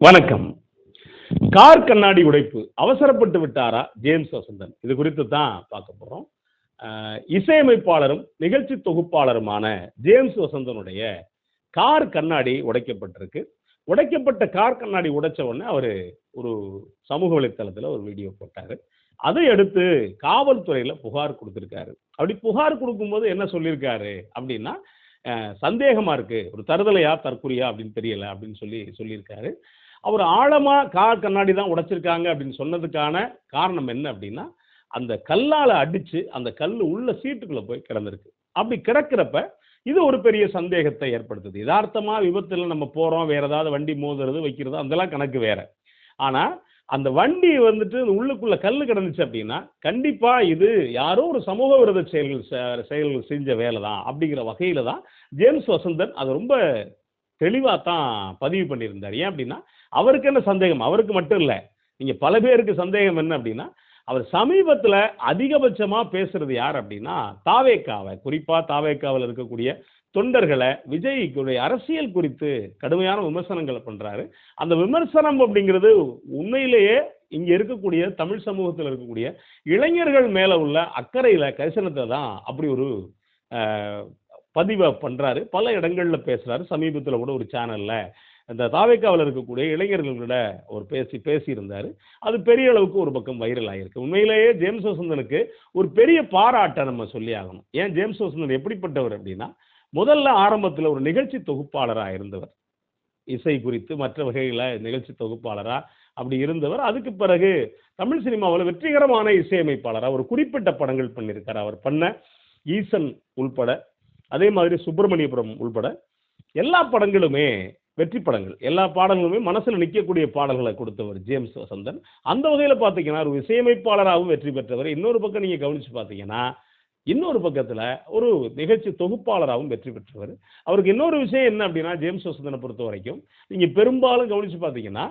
வணக்கம். கார் கண்ணாடி உடைப்பு அவசரப்பட்டு விட்டாரா ஜேம்ஸ் வசந்தன்? இது குறித்து தான் பார்க்க போறோம். இசையமைப்பாளரும் நிகழ்ச்சி தொகுப்பாளருமான ஜேம்ஸ் வசந்தனுடைய கார் கண்ணாடி உடைக்கப்பட்டிருக்கு. உடைக்கப்பட்ட கார் கண்ணாடி உடைச்ச உடனே அவரு ஒரு சமூக வலைத்தளத்துல ஒரு வீடியோ போட்டாரு. அதை அடுத்து காவல்துறையில புகார் கொடுத்திருக்காரு. அப்படி புகார் கொடுக்கும்போது என்ன சொல்லியிருக்காரு அப்படின்னா, சந்தேகமா இருக்கு. ஒரு தருதலையா தற்குறியா அப்படின்னு தெரியல அப்படின்னு சொல்லியிருக்காரு. அவர் ஆழமா கார் கண்ணாடி தான் உடைச்சிருக்காங்க அப்படின்னு சொன்னதுக்கான காரணம் என்ன அப்படின்னா, அந்த கல்லால அடிச்சு அந்த கல்லு உள்ள சீட்டுக்குள்ள போய் கிடந்திருக்கு. அப்படி கிடக்கிறப்ப இது ஒரு பெரிய சந்தேகத்தை ஏற்படுத்துது. யதார்த்தமா விபத்துல நம்ம போறோம், வேற ஏதாவது வண்டி மோதுறது வைக்கிறது அதெல்லாம் கணக்கு வேற. ஆனா அந்த வண்டி வந்துட்டு உள்ளுக்குள்ள கல்லு கிடந்துச்சு அப்படின்னா கண்டிப்பா இது யாரோ ஒரு சமூக விரோத செயல்கள் செஞ்ச வேலை தான் அப்படிங்கிற வகையில தான் ஜேம்ஸ் வசந்தன் அதை ரொம்ப தெளிவா தான் பதிவு பண்ணியிருந்தார். ஏன் அப்படின்னா அவருக்கு என்ன சந்தேகம், அவருக்கு மட்டும் இல்ல, நீங்க பல பேருக்கு சந்தேகம் என்ன அப்படின்னா, அவர் சமீபத்துல அதிகபட்சமா பேசுறது யார் அப்படின்னா தாவேக்காவை, குறிப்பா தாவேக்காவில் இருக்கக்கூடிய தொண்டர்களை விஜய்க்குடைய அரசியல் குறித்து கடுமையான விமர்சனங்களை பண்றாரு. அந்த விமர்சனம் அப்படிங்கிறது உண்மையிலேயே இங்க இருக்கக்கூடிய தமிழ் சமூகத்தில் இருக்கக்கூடிய இளைஞர்கள் மேல உள்ள அக்கறையில கரிசனத்தை தான் அப்படி ஒரு பதிவை பண்றாரு. பல இடங்கள்ல பேசுறாரு. சமீபத்தில் கூட ஒரு சேனல்ல இந்த தாவேக்காவில் இருக்கக்கூடிய இளைஞர்களோட ஒரு பேசியிருந்தாரு. அது பெரிய அளவுக்கு ஒரு பக்கம் வைரல் ஆயிருக்கு. உண்மையிலேயே ஜேம்ஸ் வசந்தனுக்கு ஒரு பெரிய பாராட்டை நம்ம சொல்லி ஆகணும். ஏன் ஜேம்ஸ் வசந்தன் எப்படிப்பட்டவர் அப்படின்னா, முதல்ல ஆரம்பத்தில் ஒரு நிகழ்ச்சி தொகுப்பாளராக இருந்தவர். இசை குறித்து மற்ற வகையில நிகழ்ச்சி தொகுப்பாளரா அப்படி இருந்தவர். அதுக்கு பிறகு தமிழ் சினிமாவில் வெற்றிகரமான இசையமைப்பாளரா ஒரு குறிப்பிட்ட படங்கள் பண்ணியிருக்காரு. அவர் பண்ண ஈசன் உள்பட, அதே மாதிரி சுப்பிரமணியபுரம் உள்பட எல்லா படங்களுமே வெற்றி படங்கள். எல்லா பாடல்களுமே மனசுல நிற்கக்கூடிய பாடல்களை கொடுத்தவர் ஜேம்ஸ் வசந்தன். அந்த வகையில பாத்தீங்கன்னா ஒரு இசையமைப்பாளராகவும் வெற்றி பெற்றவர். இன்னொரு பக்கம் நீங்க கவனிச்சு பாத்தீங்கன்னா இன்னொரு பக்கத்துல ஒரு நிகழ்ச்சி தொகுப்பாளராகவும் வெற்றி பெற்றவர். அவருக்கு இன்னொரு விஷயம் என்ன அப்படின்னா, ஜேம்ஸ் வசந்தனை பொறுத்த வரைக்கும் நீங்க பெரும்பாலும் கவனிச்சு பாத்தீங்கன்னா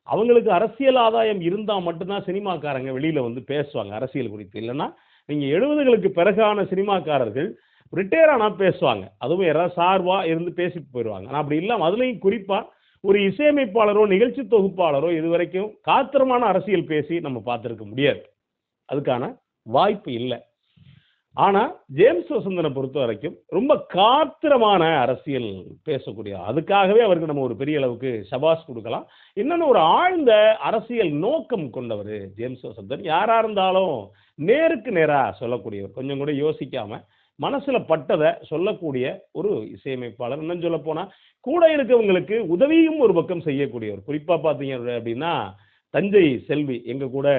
அவங்களுக்கு அரசியல் ஆதாயம் இருந்தா மட்டும்தான் சினிமாக்காரங்க வெளியில வந்து பேசுவாங்க அரசியல் குறித்து. இல்லைன்னா நீங்க 70களுக்கு பிறகான சினிமாக்காரர்கள் ரிட்டையர் ஆனா பேசுவாங்க. அதுவும் யாராவது சார்பா இருந்து பேசிட்டு போயிடுவாங்க. ஆனா அப்படி இல்லாம அதுலயும் குறிப்பா ஒரு இசையமைப்பாளரோ நிகழ்ச்சி தொகுப்பாளரோ இதுவரைக்கும் காத்திரமான அரசியல் பேசி நம்ம பார்த்திருக்க முடியாது. அதுக்கான வாய்ப்பு இல்லை. ஆனா ஜேம்ஸ் வசந்தனை பொறுத்த வரைக்கும் ரொம்ப காத்திரமான அரசியல் பேசக்கூடிய, அதுக்காகவே அவருக்கு நம்ம ஒரு பெரிய அளவுக்கு சபாஸ் கொடுக்கலாம். இன்னொன்னு ஒரு ஆழ்ந்த அரசியல் நோக்கம் கொண்டவர் ஜேம்ஸ் வசந்தன். யாரா இருந்தாலும் நேருக்கு நேரா சொல்லக்கூடியவர், கொஞ்சம் கூட யோசிக்காம மனசுல பட்டதை சொல்லக்கூடிய ஒரு இசையமைப்பாளர். இன்னும் சொல்ல போனா கூட இருக்கவங்களுக்கு உதவியும் ஒரு பக்கம் செய்யக்கூடியவர். குறிப்பா பாத்தீங்க அப்படின்னா தஞ்சை செல்வி எங்க கூட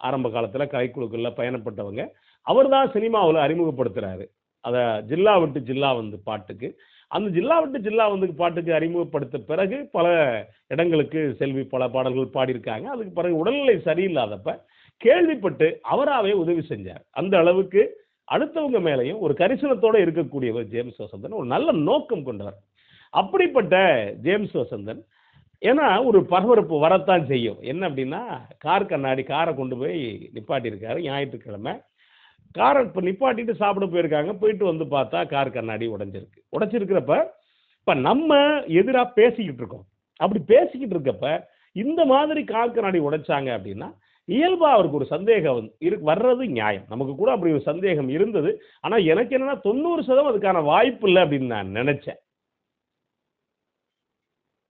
ஆரம்ப காலத்துல கலைக்குழுக்கள்ல பயணப்பட்டவங்க. அவர் தான் சினிமாவில் அறிமுகப்படுத்துறாரு. அத ஜில்லா விட்டு ஜில்லா வந்து பாட்டுக்கு, அந்த ஜில்லா விட்டு ஜில்லா வந்து பாட்டுக்கு அறிமுகப்படுத்த பிறகு பல இடங்களுக்கு செல்வி பல பாடல்கள் பாடியிருக்காங்க. அதுக்கு பிறகு உடல்நிலை சரியில்லாதப்ப கேள்விப்பட்டு அவராகவே உதவி செஞ்சார். அந்த அளவுக்கு அடுத்தவங்க மேலையும் ஒரு கரிசனத்தோட இருக்கக்கூடியவர் ஜேம்ஸ் வசந்தன். ஒரு நல்ல நோக்கம் கொண்டவர். அப்படிப்பட்ட ஜேம்ஸ் வசந்தன் ஏன்னா ஒரு பரபரப்பு வரத்தான் செய்யும். என்ன அப்படின்னா கார் கண்ணாடி காரை கொண்டு போய் நிப்பாட்டியிருக்காரு ஞாயிற்றுக்கிழமை. காரை இப்போ நிப்பாட்டிட்டு சாப்பிட போயிருக்காங்க. போயிட்டு வந்து பார்த்தா கார் கண்ணாடி உடைஞ்சிருக்கு. உடைச்சிருக்கிறப்ப இப்போ நம்ம எதிராக பேசிக்கிட்டு இருக்கோம். அப்படி பேசிக்கிட்டு இருக்கப்ப இந்த மாதிரி கார் கண்ணாடி உடைச்சாங்க அப்படின்னா இயல்பா அவருக்கு ஒரு சந்தேகம் வர்றது நியாயம். நமக்கு கூட அப்படி ஒரு சந்தேகம் இருந்தது. ஆனா எனக்கு என்னன்னா 90% அதுக்கான வாய்ப்பு இல்லை அப்படின்னு நான் நினைச்சேன்.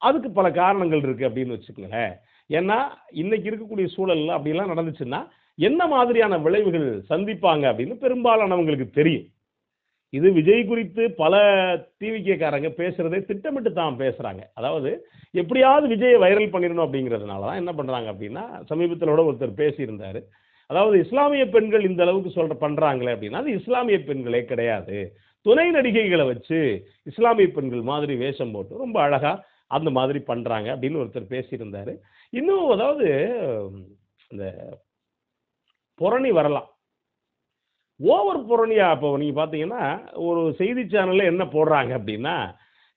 அதுக்கு பல காரணங்கள் இருக்கு அப்படின்னு வச்சுக்கோங்களேன். ஏன்னா இன்னைக்கு இருக்கக்கூடிய சூழல்ல அப்படிலாம் நடந்துச்சுன்னா என்ன மாதிரியான விளைவுகள் சந்திப்பாங்க அப்படின்னு பெரும்பாலானவங்களுக்கு தெரியும். இது விஜய் குறித்து பல டிவிகேக்காரங்க பேசுறதே திட்டமிட்டு தான் பேசுறாங்க. அதாவது எப்படியாவது விஜயை வைரல் பண்ணிடணும் அப்படிங்கிறதுனால தான் என்ன பண்றாங்க அப்படின்னா, சமீபத்தில் கூட ஒருத்தர் பேசியிருந்தாரு. அதாவது இஸ்லாமிய பெண்கள் இந்த அளவுக்கு பண்றாங்களே அப்படின்னா அது இஸ்லாமிய பெண்களே கிடையாது. துணை நடிகைகளை வச்சு இஸ்லாமிய பெண்கள் மாதிரி வேஷம் போட்டு ரொம்ப அழகா அந்த மாதிரி பண்றாங்க அப்படின்னு ஒருத்தர் பேசியிருந்தாரு. இன்னும் அதாவது இந்த புரணி வரலாம். ஓவர் புரணியா இப்போ நீங்க பாத்தீங்கன்னா ஒரு செய்தி சேனல்ல என்ன போடுறாங்க அப்படின்னா,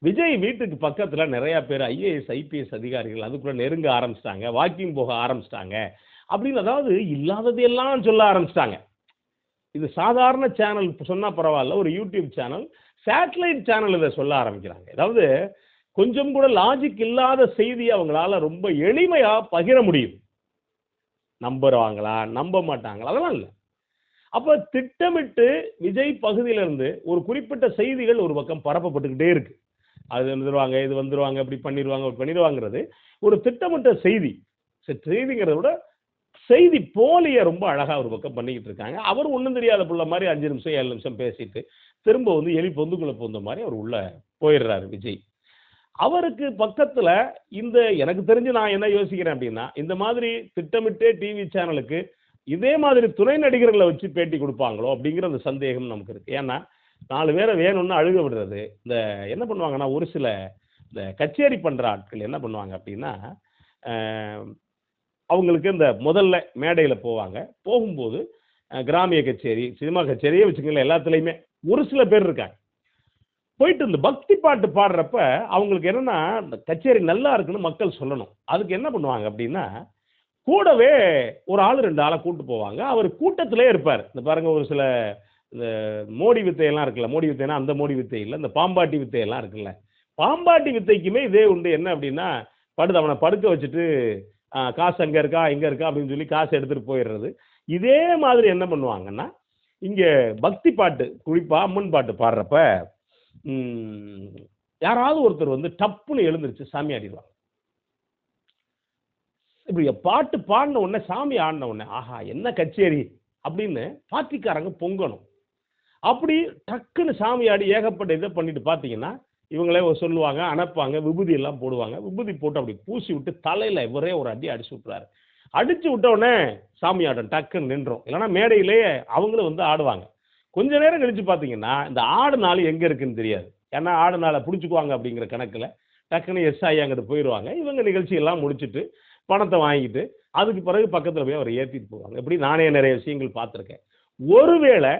விஜய் வீட்டுக்கு பக்கத்துல நிறைய பேர் ஐஏஎஸ் ஐபிஎஸ் அதிகாரிகள் அதுக்குள்ள நெருங்க ஆரம்பிச்சிட்டாங்க, வாக்கிங் போக ஆரம்பிச்சிட்டாங்க அப்படின்னு, அதாவது இல்லாததையெல்லாம் சொல்ல ஆரம்பிச்சிட்டாங்க. இது சாதாரண சேனல் சொன்னா பரவாயில்ல, ஒரு யூடியூப் சேனல் சேட்டலைட் சேனல் இதை சொல்ல ஆரம்பிக்கிறாங்க. அதாவது கொஞ்சம் கூட லாஜிக் இல்லாத செய்தியை அவங்களால ரொம்ப எளிமையா பகிர முடியும். நம்புறாங்களா நம்ப மாட்டாங்களா அதெல்லாம் இல்லை. அப்ப திட்டமிட்டு விஜய் பகுதியிலிருந்து ஒரு குறிப்பிட்ட செய்திகள் ஒரு பக்கம் பரப்பப்பட்டுக்கிட்டே இருக்கு. அது வந்துருவாங்க, இது வந்துருவாங்க, இப்படி பண்ணிடுவாங்க, அப்படி பண்ணிடுவாங்கிறது ஒரு திட்டமிட்ட செய்தி. செய்திங்கிறத விட செய்தி போலிய ரொம்ப அழகா ஒரு பக்கம் பண்ணிக்கிட்டு இருக்காங்க. அவர் ஒண்ணும் தெரியாத புள்ள மாதிரி 5 நிமிஷம் 7 நிமிஷம் பேசிட்டு திரும்ப வந்து எலி பொந்துக்குள்ள பூந்த மாதிரி அவர் உள்ள போயிடுறாரு விஜய். அவருக்கு பக்கத்துல இந்த எனக்கு தெரிஞ்சு நான் என்ன யோசிக்கிறேன் அப்படின்னா, இந்த மாதிரி திட்டமிட்டே டிவி சேனலுக்கு இதே மாதிரி துணை நடிகர்களை வச்சு பேட்டி கொடுப்பாங்களோ அப்படிங்கிற அந்த சந்தேகம் நமக்கு இருக்கு. ஏன்னா 4 பேரை வேணும்னு அழுக விடுறது. இந்த என்ன பண்ணுவாங்கன்னா, ஒரு சில இந்த கச்சேரி பண்ற ஆட்கள் என்ன பண்ணுவாங்க அப்படின்னா, அவங்களுக்கு இந்த முதல்ல மேடையில போவாங்க. போகும்போது கிராமிய கச்சேரி, சினிமா கச்சேரியே வச்சுக்கங்களேன், எல்லாத்துலயுமே ஒரு சில பேர் இருக்காங்க. போயிட்டு இந்த பக்தி பாட்டு பாடுறப்ப அவங்களுக்கு என்னன்னா, இந்த கச்சேரி நல்லா இருக்குன்னு மக்கள் சொல்லணும். அதுக்கு என்ன பண்ணுவாங்க அப்படின்னா, கூடவே ஒரு ஆளு 2 ஆள கூட்டு போவாங்க. அவர் கூட்டத்திலே இருப்பார். இந்த பாருங்க ஒரு சில இந்த மோடி வித்தையெல்லாம் இருக்குல்ல, மோடி வித்தைனா அந்த மோடி வித்தை இல்ல, இந்த பாம்பாட்டி வித்தையெல்லாம் இருக்குல்ல. பாம்பாட்டி வித்தைக்குமே இதே உண்டு. என்ன அப்படின்னா, அவன படுக்க வச்சுட்டு காசு அங்க இருக்கா, இங்க இருக்கா அப்படின்னு சொல்லி காசு எடுத்துட்டு போயிடுறது. இதே மாதிரி என்ன பண்ணுவாங்கன்னா, இங்க பக்தி பாட்டு குறிப்பா அம்மன் பாட்டு பாடுறப்ப யாராவது ஒருத்தர் வந்து டப்புன்னு எழுந்திருச்சு சாமி ஆடிடுவாங்க. இப்படி பாட்டு பாடின உடனே சாமி ஆடின உடனே ஆஹா என்ன கச்சேரி அப்படின்னு பாட்டிக்காரங்க பொங்கணும். அப்படி டக்குன்னு சாமி ஆடி ஏகப்பட்ட இதை பண்ணிட்டு பார்த்தீங்கன்னா, இவங்களே சொல்லுவாங்க, அனுப்பாங்க, விபூதி எல்லாம் போடுவாங்க. விபூதி போட்டு அப்படி பூசி விட்டு தலையில இவரே ஒரு அடி அடிச்சு விட்டுறாரு. அடிச்சு விட்ட உடனே சாமி ஆட்டம் டக்குன்னு நின்றோம். இல்லைன்னா மேடையிலேயே அவங்களும் வந்து ஆடுவாங்க. கொஞ்ச நேரம் கழிச்சு பார்த்தீங்கன்னா, இந்த ஆடு நாள் எங்க இருக்குன்னு தெரியாது. ஏன்னா ஆடு நாளை பிடிச்சிக்குவாங்க அப்படிங்கிற கணக்குல டக்குன்னு எஸ்ஐ அங்கிட்டு போயிடுவாங்க. இவங்க நிகழ்ச்சி எல்லாம் முடிச்சுட்டு பணத்தை வாங்கிட்டு அதுக்கு பிறகு பக்கத்துல போய் அவரை ஏத்திட்டு போவாங்க. இப்படி நானே நிறைய விஷயங்கள் பார்த்துருக்கேன். ஒருவேளை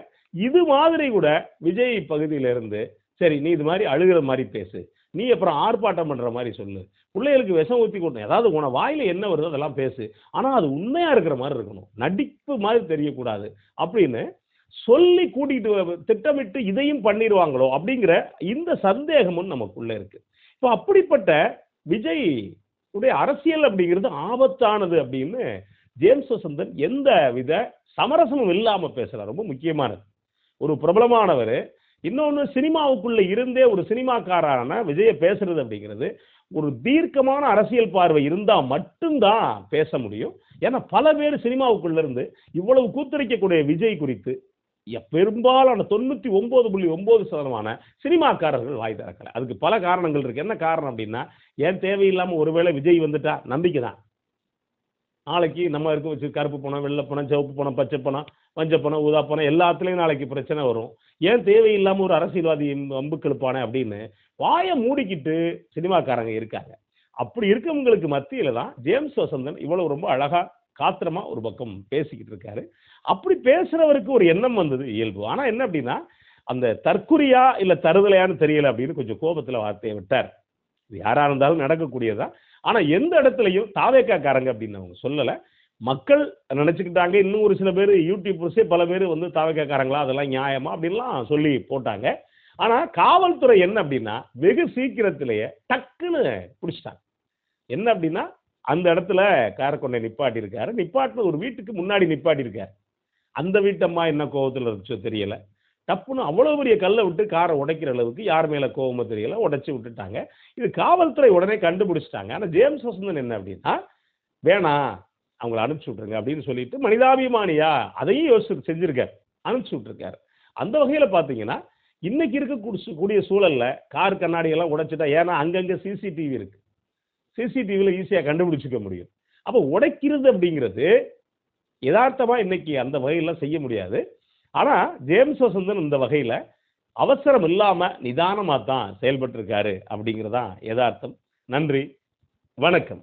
இது மாதிரி கூட விஜய் பகுதியில இருந்து சரி நீ இது மாதிரி அழுகிற மாதிரி பேசு, நீ அப்புறம் ஆர்ப்பாட்டம் பண்ற மாதிரி சொல்லு, பிள்ளைகளுக்கு விஷம் ஊத்தி கொண்டு ஏதாவது உன வாயில என்ன வருதோ அதெல்லாம் பேசு, ஆனா அது உண்மையா இருக்கிற மாதிரி இருக்கணும், நடிப்பு மாதிரி தெரியக்கூடாது அப்படின்னு சொல்லி கூட்டிட்டு திட்டமிட்டு இதையும் பண்ணிடுவாங்களோ அப்படிங்கிற இந்த சந்தேகமும் நமக்குள்ள இருக்கு. இப்போ அப்படிப்பட்ட விஜய் உடைய அரசியல் அப்படிங்கிறது ஆபத்தானது அப்படின்னு ஜேம்ஸ் வசந்தன் எந்த வித சமரசமும் இல்லாம பேசுறார். ரொம்ப முக்கியமானது. ஒரு பிரபலமானவர் இன்னொன்னு சினிமாவுக்குள்ள இருந்தே ஒரு சினிமாக்காரான விஜய பேசுறது அப்படிங்கிறது ஒரு தீர்க்கமான அரசியல் பார்வை இருந்தா மட்டும்தான் பேச முடியும். ஏன்னா பல பேர் சினிமாவுக்குள்ள இருந்து இவ்வளவு கூத்தரிக்கக்கூடிய விஜய் குறித்து பெரும்பாலான 99.9% சினிமாக்காரர்கள் வாய் திறக்கல. அதுக்கு பல காரணங்கள் இருக்கு. என்ன காரணம் அப்படின்னா, ஏன் தேவையில்லாம ஒருவேளை விஜய் வந்துட்டா நம்பிக்கை தான். நாளைக்கு நம்ம இருக்க வச்சு கருப்பு பணம், வெள்ளை பணம், சிவப்பு பணம், பச்சை பணம், மஞ்சள் பணம், ஊதா பணம் எல்லாத்துலேயும் நாளைக்கு பிரச்சனை வரும். ஏன் தேவையில்லாம ஒரு அரசியல்வாதி அம்புக்கெழுப்பானே அப்படின்னு வாயை மூடிக்கிட்டு சினிமாக்காரங்க இருக்காங்க. அப்படி இருக்கவங்களுக்கு மத்தியில தான் ஜேம்ஸ் வசந்தன் இவ்வளவு ரொம்ப அழகா காத்திரமா ஒரு பக்கம் பேசிக்கிட்டு இருக்காரு. அப்படி பேசுறவருக்கு ஒரு எண்ணம் வந்தது இயல்பு. ஆனா என்ன அப்படின்னா, அந்த தற்குறியா இல்ல தருதலையான்னு தெரியல அப்படின்னு கொஞ்சம் கோபத்துல வார்த்தையை விட்டார். இது யாரா இருந்தாலும் நடக்கக்கூடியதுதான். ஆனா எந்த இடத்துலையும் தாவேக்காக்காரங்க அப்படின்னு அவங்க சொல்லல. மக்கள் நினைச்சுக்கிட்டாங்க. இன்னும் ஒரு சில பேர் யூடியூபர்ஸே பல பேர் வந்து தாவேக்காக்காரங்களா அதெல்லாம் நியாயமா அப்படின்லாம் சொல்லி போட்டாங்க. ஆனா காவல்துறை என்ன அப்படின்னா வெகு சீக்கிரத்திலேயே டக்குன்னு பிடிச்சிட்டாங்க. என்ன அப்படின்னா அந்த இடத்துல காரை கொண்டை நிப்பாட்டி இருக்காரு. நிப்பாட்டின ஒரு வீட்டுக்கு முன்னாடி நிப்பாட்டி இருக்காரு. அந்த வீட்டம்மா என்ன கோபத்தில் இருந்துச்சோ தெரியல. டப்புன்னு அவ்வளவு பெரிய கல்லை விட்டு காரை உடைக்கிற அளவுக்கு யார் மேல கோபமோ தெரியல, உடைச்சு விட்டுட்டாங்க. இது காவல்துறை உடனே கண்டுபிடிச்சிட்டாங்க. ஆனா ஜேம்ஸ் வசந்தன் என்ன அப்படின்னா, வேணாம் அவங்களை அனுப்பிச்சு விட்டுருங்க அப்படின்னு சொல்லிட்டு மனிதாபிமானியா அதையும் யோசிச்சு செஞ்சிருக்காரு, அனுப்பிச்சு விட்டுருக்காரு. அந்த வகையில பாத்தீங்கன்னா இன்னைக்கு இருக்கக்கூடிய சூழல்ல கார் கண்ணாடி எல்லாம் உடைச்சிட்டா, ஏன்னா அங்கங்க சிசிடிவி இருக்கு, சிசிடிவியில் ஈஸியாக கண்டுபிடிச்சிக்க முடியும். அப்போ உடைக்கிறது அப்படிங்கிறது யதார்த்தமா இன்னைக்கு அந்த வகையில் செய்ய முடியாது. ஆனால் ஜேம்ஸ் வசந்தன் இந்த வகையில் அவசரம் இல்லாமல் நிதானமாக தான் செயல்பட்டு இருக்காரு அப்படிங்கிறதான் யதார்த்தம். நன்றி, வணக்கம்.